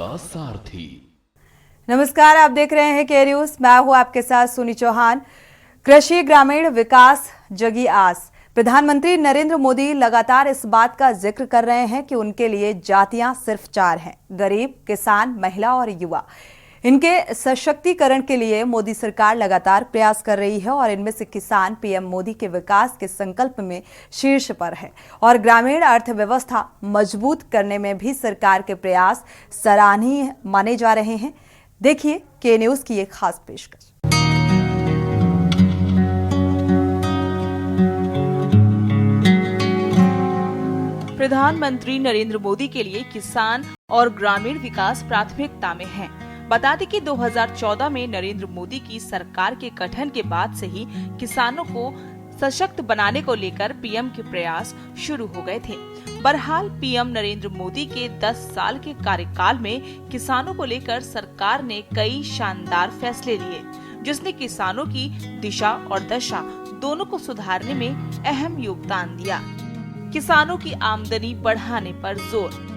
का सारथी। नमस्कार, आप देख रहे हैं के न्यूज। मैं हूं आपके साथ सुनी चौहान। कृषि ग्रामीण विकास जगी आस। प्रधानमंत्री नरेंद्र मोदी लगातार इस बात का जिक्र कर रहे हैं कि उनके लिए जातियां सिर्फ 4 हैं: गरीब, किसान, महिला और युवा। इनके सशक्तिकरण के लिए मोदी सरकार लगातार प्रयास कर रही है और इनमें से किसान पीएम मोदी के विकास के संकल्प में शीर्ष पर है और ग्रामीण अर्थव्यवस्था मजबूत करने में भी सरकार के प्रयास सराहनीय माने जा रहे हैं। देखिए के न्यूज की एक खास पेशकश। प्रधानमंत्री नरेंद्र मोदी के लिए किसान और ग्रामीण विकास प्राथमिकता में है। बता दें कि 2014 में नरेंद्र मोदी की सरकार के गठन के बाद से ही किसानों को सशक्त बनाने को लेकर पीएम के प्रयास शुरू हो गए थे। बहरहाल पीएम नरेंद्र मोदी के 10 साल के कार्यकाल में किसानों को लेकर सरकार ने कई शानदार फैसले लिए, जिसने किसानों की दिशा और दशा दोनों को सुधारने में अहम योगदान दिया। किसानों की आमदनी बढ़ाने पर जोर।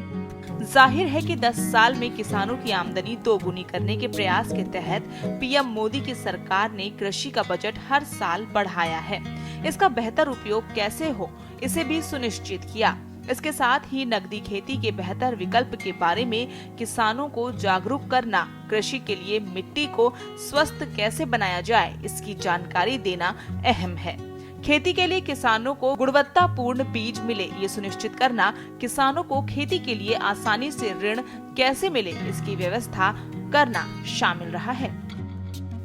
जाहिर है कि 10 साल में किसानों की आमदनी दोगुनी करने के प्रयास के तहत पीएम मोदी की सरकार ने कृषि का बजट हर साल बढ़ाया है। इसका बेहतर उपयोग कैसे हो, इसे भी सुनिश्चित किया। इसके साथ ही नकदी खेती के बेहतर विकल्प के बारे में किसानों को जागरूक करना, कृषि के लिए मिट्टी को स्वस्थ कैसे बनाया जाए, इसकी जानकारी देना अहम है। खेती के लिए किसानों को गुणवत्तापूर्ण बीज मिले, ये सुनिश्चित करना, किसानों को खेती के लिए आसानी से ऋण कैसे मिले, इसकी व्यवस्था करना शामिल रहा है।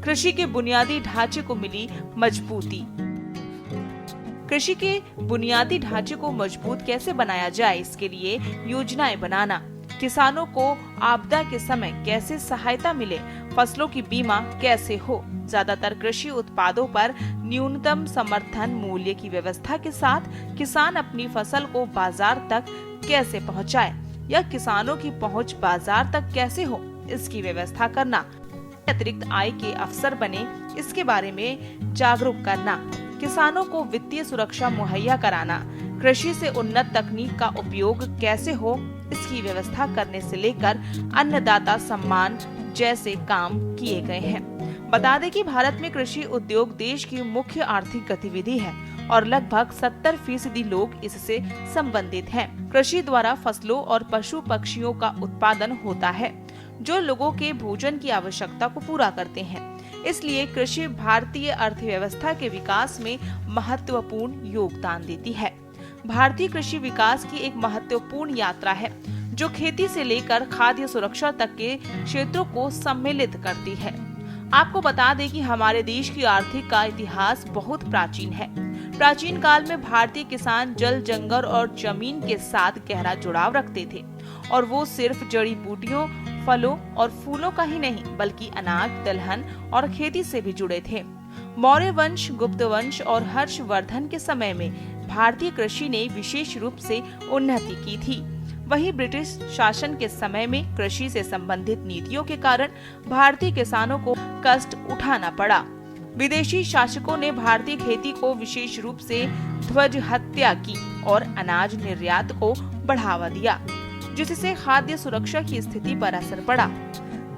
कृषि के बुनियादी ढांचे को मिली मजबूती। कृषि के बुनियादी ढांचे को मजबूत कैसे बनाया जाए, इसके लिए योजनाएं बनाना, किसानों को आपदा के समय कैसे सहायता मिले, फसलों की बीमा कैसे हो, ज्यादातर कृषि उत्पादों पर न्यूनतम समर्थन मूल्य की व्यवस्था के साथ किसान अपनी फसल को बाजार तक कैसे पहुंचाए या किसानों की पहुंच बाजार तक कैसे हो, इसकी व्यवस्था करना, अतिरिक्त आय के अवसर बने, इसके बारे में जागरूक करना, किसानों को वित्तीय सुरक्षा मुहैया कराना, कृषि से उन्नत तकनीक का उपयोग कैसे हो, इसकी व्यवस्था करने से लेकर अन्नदाता सम्मान जैसे काम किए गए हैं। बता दें कि भारत में कृषि उद्योग देश की मुख्य आर्थिक गतिविधि है और लगभग 70% लोग इससे संबंधित हैं। कृषि द्वारा फसलों और पशु पक्षियों का उत्पादन होता है, जो लोगों के भोजन की आवश्यकता को पूरा करते हैं। इसलिए कृषि भारतीय अर्थव्यवस्था के विकास में महत्वपूर्ण योगदान देती है। भारतीय कृषि विकास की एक महत्वपूर्ण यात्रा है, जो खेती से लेकर खाद्य सुरक्षा तक के क्षेत्रों को सम्मिलित करती है। आपको बता दें कि हमारे देश की आर्थिक का इतिहास बहुत प्राचीन है। प्राचीन काल में भारतीय किसान जल, जंगल और जमीन के साथ गहरा जुड़ाव रखते थे और वो सिर्फ जड़ी बूटियों, फलों और फूलों का ही नहीं, बल्कि अनाज, दलहन और खेती से भी जुड़े थे। मौर्य वंश, गुप्त वंश और हर्षवर्धन के समय में भारतीय कृषि ने विशेष रूप से उन्नति की थी। वहीं ब्रिटिश शासन के समय में कृषि से संबंधित नीतियों के कारण भारतीय किसानों को कष्ट उठाना पड़ा। विदेशी शासकों ने भारतीय खेती को विशेष रूप से ध्वज हत्या की और अनाज निर्यात को बढ़ावा दिया, जिससे खाद्य सुरक्षा की स्थिति पर असर पड़ा।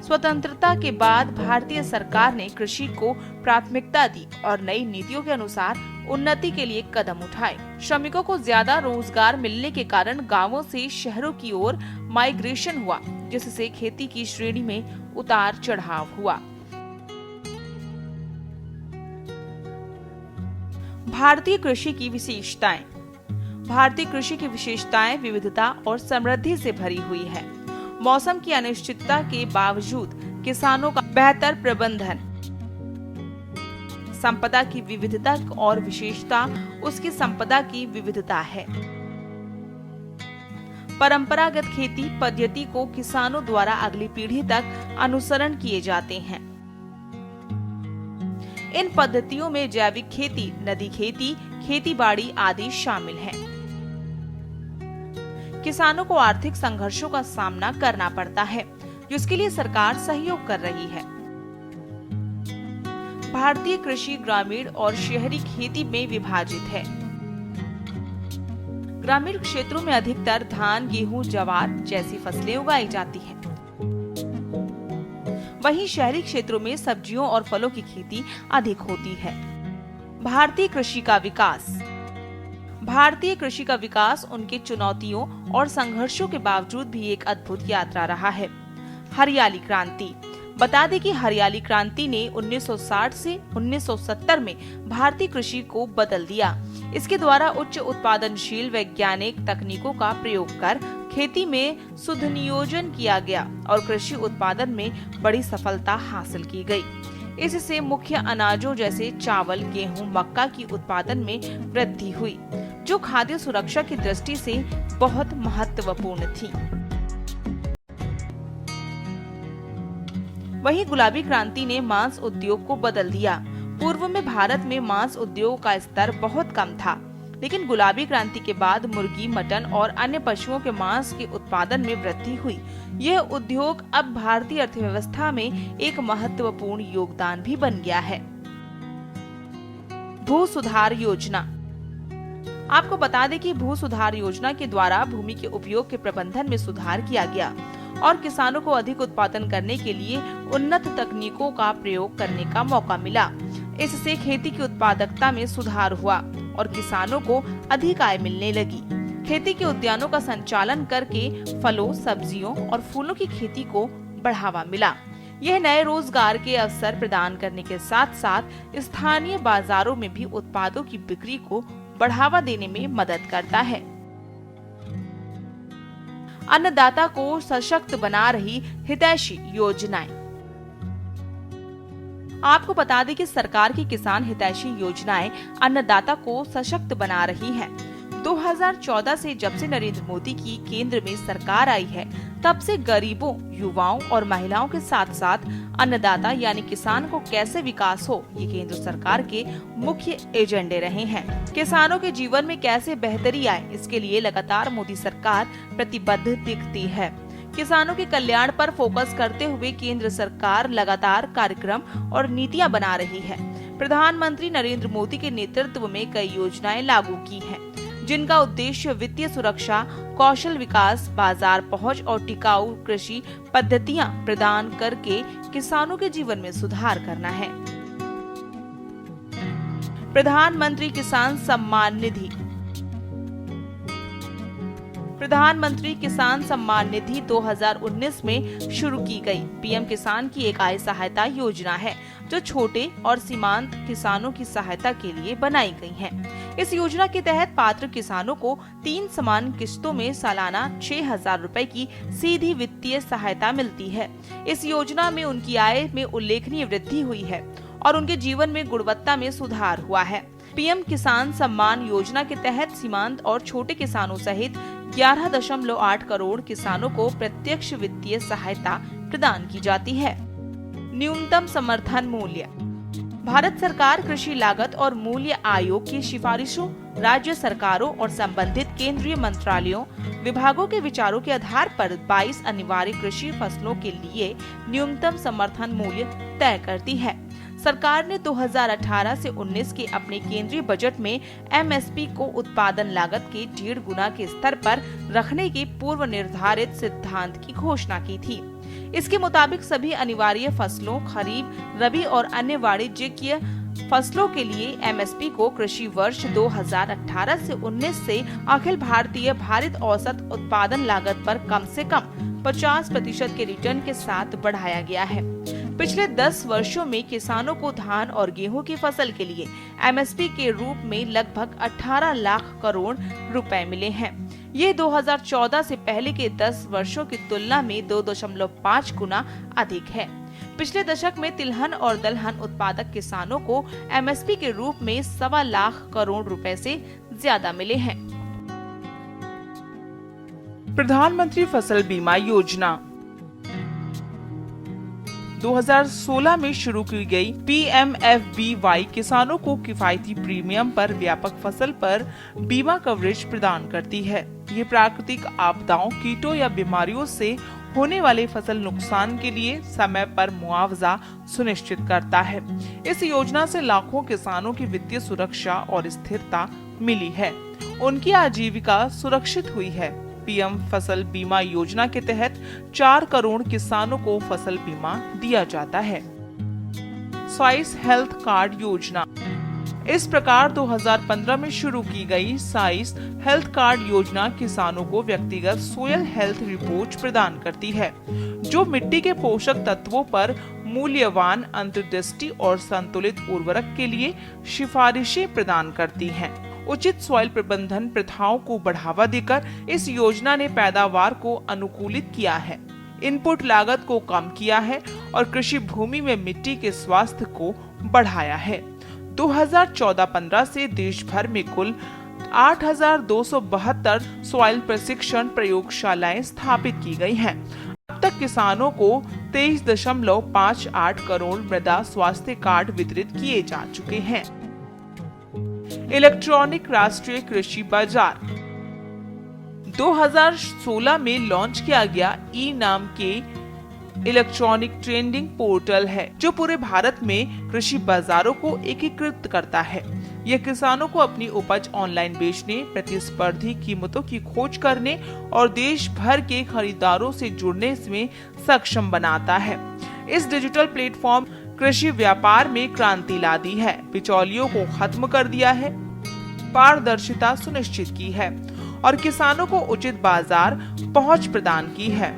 स्वतंत्रता के बाद भारतीय सरकार ने कृषि को प्राथमिकता दी और नई नीतियों के अनुसार उन्नति के लिए कदम उठाए। श्रमिकों को ज्यादा रोजगार मिलने के कारण गांवों से शहरों की ओर माइग्रेशन हुआ, जिससे खेती की श्रेणी में उतार चढ़ाव हुआ। भारतीय कृषि की विशेषताएं। भारतीय कृषि की विशेषताएं विविधता और समृद्धि से भरी हुई है। मौसम की अनिश्चितता के बावजूद किसानों का बेहतर प्रबंधन, संपदा की विविधता और विशेषता उसकी संपदा की विविधता है। परंपरागत खेती पद्धति को किसानों द्वारा अगली पीढ़ी तक अनुसरण किए जाते हैं। इन पद्धतियों में जैविक खेती, नदी खेती, खेती-बाड़ी आदि शामिल हैं। किसानों को आर्थिक संघर्षों का सामना करना पड़ता है, जिसके लिए सरकार सहयोग कर रही है। भारतीय कृषि ग्रामीण और शहरी खेती में विभाजित है। ग्रामीण क्षेत्रों में अधिकतर धान, गेहूं, ज्वार जैसी फसलें उगाई जाती हैं। वहीं शहरी क्षेत्रों में सब्जियों और फलों की खेती अधिक होती है। भारतीय कृषि का विकास। भारतीय कृषि का विकास उनके चुनौतियों और संघर्षों के बावजूद भी एक अद्भुत यात्रा रहा है। हरियाली क्रांति। बता दें कि हरियाली क्रांति ने 1960 से 1970 में भारतीय कृषि को बदल दिया। इसके द्वारा उच्च उत्पादनशील वैज्ञानिक तकनीकों का प्रयोग कर खेती में सुधनियोजन किया गया और कृषि उत्पादन में बड़ी सफलता हासिल की गई। इससे मुख्य अनाजों जैसे चावल, गेहूं, मक्का की उत्पादन में वृद्धि हुई, जो खाद्य सुरक्षा की दृष्टि से बहुत महत्वपूर्ण थी। वहीं गुलाबी क्रांति ने मांस उद्योग को बदल दिया। पूर्व में भारत में मांस उद्योग का स्तर बहुत कम था, लेकिन गुलाबी क्रांति के बाद मुर्गी, मटन और अन्य पशुओं के मांस के उत्पादन में वृद्धि हुई। यह उद्योग अब भारतीय अर्थव्यवस्था में एक महत्वपूर्ण योगदान भी बन गया है। भू सुधार योजना। आपको बता दें कि भू सुधार योजना के द्वारा भूमि के उपयोग के प्रबंधन में सुधार किया गया और किसानों को अधिक उत्पादन करने के लिए उन्नत तकनीकों का प्रयोग करने का मौका मिला। इससे खेती की उत्पादकता में सुधार हुआ और किसानों को अधिक आय मिलने लगी। खेती के उद्यानों का संचालन करके फलों, सब्जियों और फूलों की खेती को बढ़ावा मिला। यह नए रोजगार के अवसर प्रदान करने के साथ साथ स्थानीय बाजारों में भी उत्पादों की बिक्री को बढ़ावा देने में मदद करता है। अन्नदाता को सशक्त बना रही हितैषी योजनाएं। आपको बता दें कि सरकार की किसान हितैषी योजनाएं अन्नदाता को सशक्त बना रही हैं। 2014 से जब से नरेंद्र मोदी की केंद्र में सरकार आई है, तब से गरीबों, युवाओं और महिलाओं के साथ साथ अन्नदाता यानी किसान को कैसे विकास हो, ये केंद्र सरकार के मुख्य एजेंडे रहे हैं। किसानों के जीवन में कैसे बेहतरी आए, इसके लिए लगातार मोदी सरकार प्रतिबद्ध दिखती है। किसानों के कल्याण पर फोकस करते हुए केंद्र सरकार लगातार कार्यक्रम और नीतियां बना रही है। प्रधानमंत्री नरेंद्र मोदी के नेतृत्व में कई योजनाएं लागू की हैं, जिनका उद्देश्य वित्तीय सुरक्षा, कौशल विकास, बाजार पहुंच और टिकाऊ कृषि पद्धतियां प्रदान करके किसानों के जीवन में सुधार करना है। प्रधानमंत्री किसान सम्मान निधि। प्रधानमंत्री किसान सम्मान निधि 2019 में शुरू की गई पीएम किसान की एक आय सहायता योजना है, जो छोटे और सीमांत किसानों की सहायता के लिए बनाई गई है। इस योजना के तहत पात्र किसानों को 3 समान किस्तों में सालाना 6,000 रुपए की सीधी वित्तीय सहायता मिलती है। इस योजना में उनकी आय में उल्लेखनीय वृद्धि हुई है और उनके जीवन में गुणवत्ता में सुधार हुआ है। पीएम किसान सम्मान योजना के तहत सीमांत और छोटे किसानों सहित 11.8 करोड़ किसानों को प्रत्यक्ष वित्तीय सहायता प्रदान की जाती है। न्यूनतम समर्थन मूल्य। भारत सरकार कृषि लागत और मूल्य आयोग की सिफारिशों, राज्य सरकारों और संबंधित केंद्रीय मंत्रालयों, विभागों के विचारों के आधार पर 22 अनिवार्य कृषि फसलों के लिए न्यूनतम समर्थन मूल्य तय करती है। सरकार ने 2018 से 19 के अपने केंद्रीय बजट में एमएसपी को उत्पादन लागत के 1.5 गुना के स्तर पर रखने के पूर्व निर्धारित सिद्धांत की घोषणा की थी। इसके मुताबिक सभी अनिवार्य फसलों, खरीफ, रबी और अन्य वाणिज्यिक फसलों के लिए एमएसपी को कृषि वर्ष 2018 से 19 से अखिल भारतीय भारित औसत उत्पादन लागत पर कम से कम 50% के रिटर्न के साथ बढ़ाया गया है। पिछले 10 वर्षों में किसानों को धान और गेहूं की फसल के लिए एमएसपी के रूप में लगभग 18 लाख करोड़ रुपए मिले हैं। ये 2014 से पहले के 10 वर्षों की तुलना में 2.5 गुना अधिक है। पिछले दशक में तिलहन और दलहन उत्पादक किसानों को एमएसपी के रूप में 1.25 लाख करोड़ रुपए से ज्यादा मिले हैं। प्रधानमंत्री फसल बीमा योजना 2016 में शुरू की गई पीएमएफबीवाई किसानों को किफायती प्रीमियम पर व्यापक फसल पर बीमा कवरेज प्रदान करती है। ये प्राकृतिक आपदाओं, कीटों या बीमारियों से होने वाले फसल नुकसान के लिए समय पर मुआवजा सुनिश्चित करता है। इस योजना से लाखों किसानों की वित्तीय सुरक्षा और स्थिरता मिली है। उनकी आजीविका सुरक्षित हुई है। पीएम फसल बीमा योजना के तहत 4 करोड़ किसानों को फसल बीमा दिया जाता है। साइस हेल्थ कार्ड योजना। इस प्रकार 2015 में शुरू की गई साइस हेल्थ कार्ड योजना किसानों को व्यक्तिगत सोयल हेल्थ रिपोर्ट प्रदान करती है, जो मिट्टी के पोषक तत्वों पर मूल्यवान अंतर्दृष्टि और संतुलित उर्वरक के लिए सिफारिशें प्रदान करती हैं। उचित सॉइल प्रबंधन प्रथाओं को बढ़ावा देकर इस योजना ने पैदावार को अनुकूलित किया है, इनपुट लागत को कम किया है और कृषि भूमि में मिट्टी के स्वास्थ्य को बढ़ाया है। 2014-15 से देश भर में कुल 8,272 सॉइल प्रशिक्षण प्रयोगशालाएं स्थापित की गई हैं। अब तक किसानों को 23.58 करोड़ मृदा स्वास्थ्य कार्ड वितरित किए जा चुके हैं। इलेक्ट्रॉनिक राष्ट्रीय कृषि बाजार। 2016 में लॉन्च किया गया ई नाम के इलेक्ट्रॉनिक ट्रेडिंग पोर्टल है, जो पूरे भारत में कृषि बाजारों को एकीकृत करता है। यह किसानों को अपनी उपज ऑनलाइन बेचने, प्रतिस्पर्धी कीमतों की खोज करने और देश भर के खरीदारों से जुड़ने में सक्षम बनाता है। इस डिजिटल प्लेटफॉर्म कृषि व्यापार में क्रांति ला दी है, बिचौलियों को खत्म कर दिया है, पारदर्शिता सुनिश्चित की है और किसानों को उचित बाजार पहुंच प्रदान की है।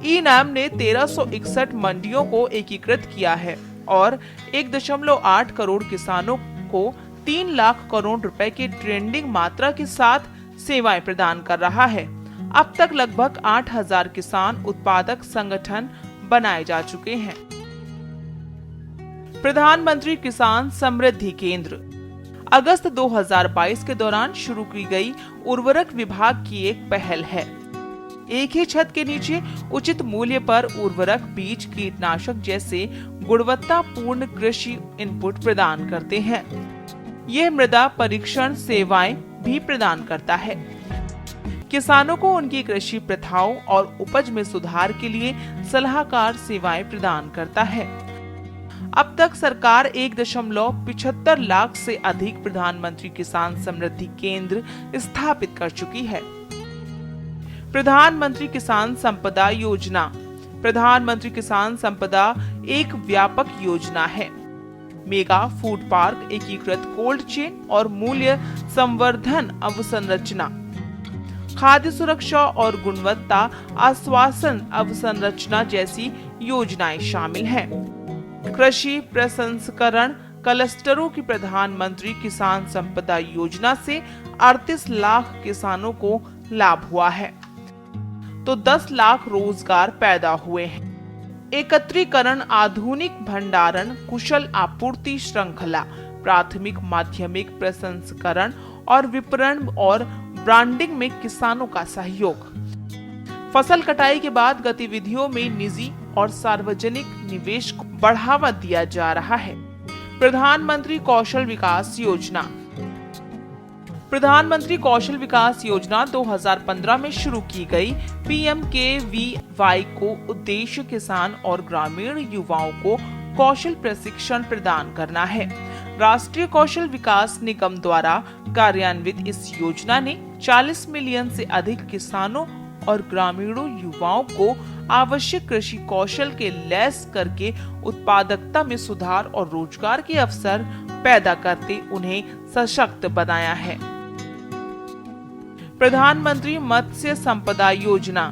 ई नाम ने 1361 मंडियों को एकीकृत किया है और 1.8 करोड़ किसानों को 3 लाख करोड़ रुपए की ट्रेडिंग मात्रा के साथ सेवाएं प्रदान कर रहा है। अब तक लगभग 8,000 किसान उत्पादक संगठन बनाए जा चुके हैं। प्रधानमंत्री किसान समृद्धि केंद्र। अगस्त 2022 के दौरान शुरू की गई उर्वरक विभाग की एक पहल है। एक ही छत के नीचे उचित मूल्य पर उर्वरक, बीज, कीटनाशक जैसे गुणवत्तापूर्ण कृषि इनपुट प्रदान करते हैं। यह मृदा परीक्षण सेवाएं भी प्रदान करता है। किसानों को उनकी कृषि प्रथाओं और उपज में सुधार के लिए सलाहकार सेवाएं प्रदान करता है। अब तक सरकार 1.75 लाख से अधिक प्रधानमंत्री किसान समृद्धि केंद्र स्थापित कर चुकी है। प्रधानमंत्री किसान संपदा योजना। प्रधानमंत्री किसान संपदा एक व्यापक योजना है। मेगा फूड पार्क, एकीकृत कोल्ड चेन और मूल्य संवर्धन अवसंरचना, खाद्य सुरक्षा और गुणवत्ता आश्वासन अवसंरचना जैसी योजनाएं शामिल हैं। कृषि प्रसंस्करण क्लस्टरों की प्रधानमंत्री किसान संपदा योजना से 38 लाख किसानों को लाभ हुआ है, तो 10 लाख रोजगार पैदा हुए हैं। एकत्रीकरण, आधुनिक भंडारण, कुशल आपूर्ति श्रृंखला, प्राथमिक माध्यमिक प्रसंस्करण और विपणन और ब्रांडिंग में किसानों का सहयोग। फसल कटाई के बाद गतिविधियों में निजी और सार्वजनिक निवेश को बढ़ावा दिया जा रहा है। प्रधानमंत्री कौशल विकास योजना। प्रधानमंत्री कौशल विकास योजना 2015 में शुरू की गई PMKVY को उद्देश्य किसान और ग्रामीण युवाओं को कौशल प्रशिक्षण प्रदान करना है। राष्ट्रीय कौशल विकास निगम द्वारा कार्यान्वित इस योजना ने 40 मिलियन से अधिक किसानों और ग्रामीणों युवाओं को आवश्यक कृषि कौशल के लैस करके उत्पादकता में सुधार और रोजगार के अवसर पैदा करते उन्हें सशक्त बनाया है। प्रधानमंत्री मत्स्य संपदा योजना।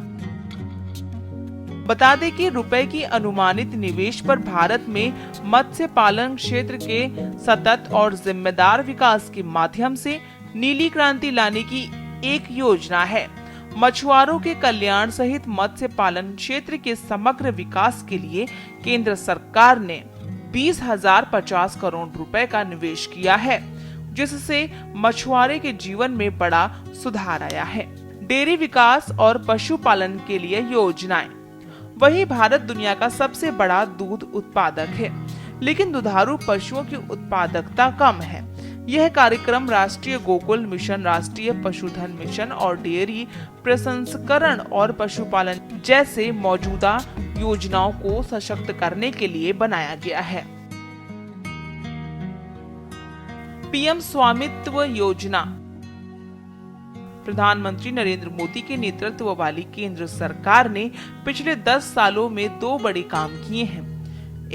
बता दें कि रुपए की अनुमानित निवेश पर भारत में मत्स्य पालन क्षेत्र के सतत और जिम्मेदार विकास के माध्यम से नीली क्रांति लाने की एक योजना है। मछुआरों के कल्याण सहित मत्स्य पालन क्षेत्र के समग्र विकास के लिए केंद्र सरकार ने 20,050 करोड़ रुपए का निवेश किया है, जिससे मछुआरे के जीवन में बड़ा सुधार आया है। डेयरी विकास और पशुपालन के लिए योजनाएं। वहीं भारत दुनिया का सबसे बड़ा दूध उत्पादक है, लेकिन दुधारू पशुओं की उत्पादकता कम है। यह कार्यक्रम राष्ट्रीय गोकुल मिशन, राष्ट्रीय पशुधन मिशन और डेयरी प्रसंस्करण और पशुपालन जैसे मौजूदा योजनाओं को सशक्त करने के लिए बनाया गया है। पीएम स्वामित्व योजना। प्रधानमंत्री नरेंद्र मोदी के नेतृत्व वाली केंद्र सरकार ने पिछले 10 सालों में 2 बड़े काम किए हैं।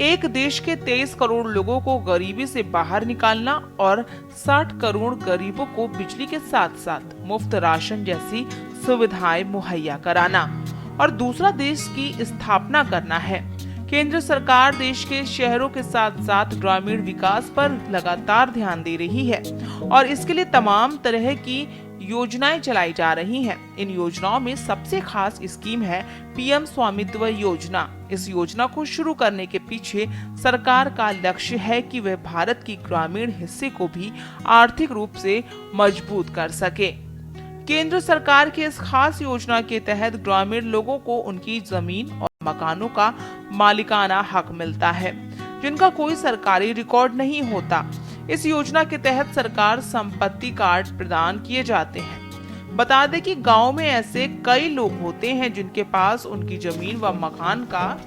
एक, देश के 23 करोड़ लोगों को गरीबी से बाहर निकालना और 60 करोड़ गरीबों को बिजली के साथ साथ मुफ्त राशन जैसी सुविधाएं मुहैया कराना। और दूसरा, देश की स्थापना करना है। केंद्र सरकार देश के शहरों के साथ साथ ग्रामीण विकास पर लगातार ध्यान दे रही है और इसके लिए तमाम तरह की योजनाएं चलाई जा रही हैं। इन योजनाओं में सबसे खास स्कीम है पीएम स्वामित्व योजना। इस योजना को शुरू करने के पीछे सरकार का लक्ष्य है कि वह भारत की ग्रामीण हिस्से को भी आर्थिक रूप से मजबूत कर सके। केंद्र सरकार की इस खास योजना के तहत ग्रामीण लोगों को उनकी जमीन और मकानों का मालिकाना हक मिलता है, जिनका कोई सरकारी रिकॉर्ड नहीं होता। इस योजना के तहत सरकार संपत्ति कार्ड प्रदान किए जाते हैं। बता दें कि गांव में ऐसे कई लोग होते हैं जिनके पास उनकी जमीन व मकान का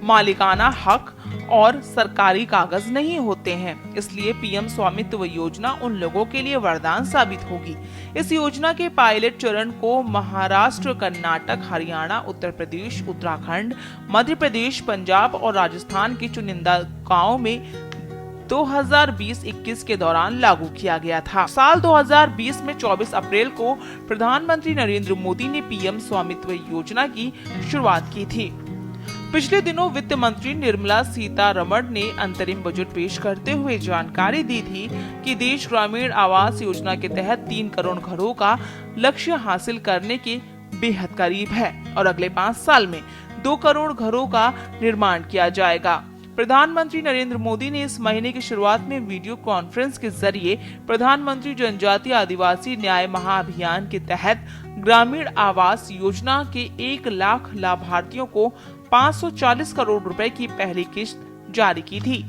मालिकाना हक और सरकारी कागज नहीं होते हैं। इसलिए पीएम स्वामित्व योजना उन लोगों के लिए वरदान साबित होगी। इस योजना के पायलट चरण को महाराष्ट्र, कर्नाटक, हरियाणा, उत्तर प्रदेश, उत्तराखंड, मध्य प्रदेश, पंजाब और राजस्थान के चुनिंदा गांवों में 2020-21 के दौरान लागू किया गया था। साल 2020 में 24 अप्रैल को प्रधानमंत्री नरेंद्र मोदी ने पीएम स्वामित्व योजना की शुरुआत की थी। पिछले दिनों वित्त मंत्री निर्मला सीतारमण ने अंतरिम बजट पेश करते हुए जानकारी दी थी कि देश ग्रामीण आवास योजना के तहत 3 करोड़ घरों का लक्ष्य हासिल करने के बेहद करीब है और अगले 5 साल में 2 करोड़ घरों का निर्माण किया जाएगा। प्रधानमंत्री नरेंद्र मोदी ने इस महीने की शुरुआत में वीडियो कॉन्फ्रेंस के जरिए प्रधानमंत्री जनजातीय आदिवासी न्याय महाअभियान के तहत ग्रामीण आवास योजना के 1 लाख लाभार्थियों को 540 करोड़ रुपए की पहली किस्त जारी की थी।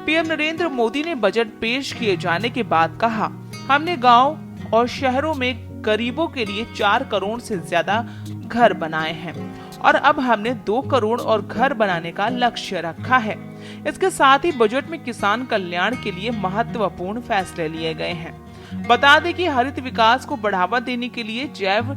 पीएम नरेंद्र मोदी ने बजट पेश किए जाने के बाद कहा, हमने गांव और शहरों में गरीबों के लिए 4 करोड़ से ज्यादा घर बनाए हैं और अब हमने 2 करोड़ और घर बनाने का लक्ष्य रखा है। इसके साथ ही बजट में किसान कल्याण के लिए महत्वपूर्ण फैसले लिए गए हैं। बता दें कि हरित विकास को बढ़ावा देने के लिए जैव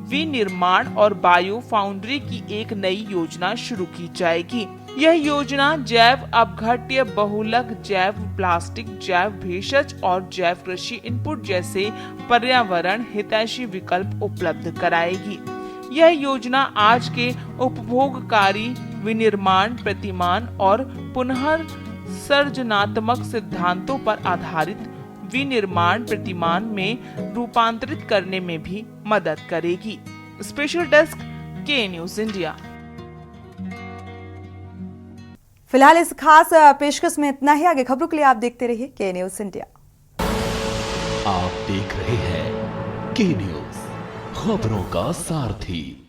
विनिर्माण और बायो फाउंड्री की एक नई योजना शुरू की जाएगी। यह योजना जैव अपघट्य बहुलक, जैव प्लास्टिक, जैव भेषज और जैव कृषि इनपुट जैसे पर्यावरण हितैषी विकल्प उपलब्ध कराएगी। यह योजना आज के उपभोगकारी विनिर्माण, प्रतिमान और पुनर्सर्जनात्मक सिद्धांतों पर आधारित विनिर्माण प्रतिमान में रूपांतरित करने में भी मदद करेगी। स्पेशल डेस्क के न्यूज़ इंडिया। फिलहाल इस खास पेशकश में इतना ही। आगे खबरों के लिए आप देखते रहिए के न्यूज़ इंडिया। आप देख रहे हैं के न्यूज़, खबरों का सारथी।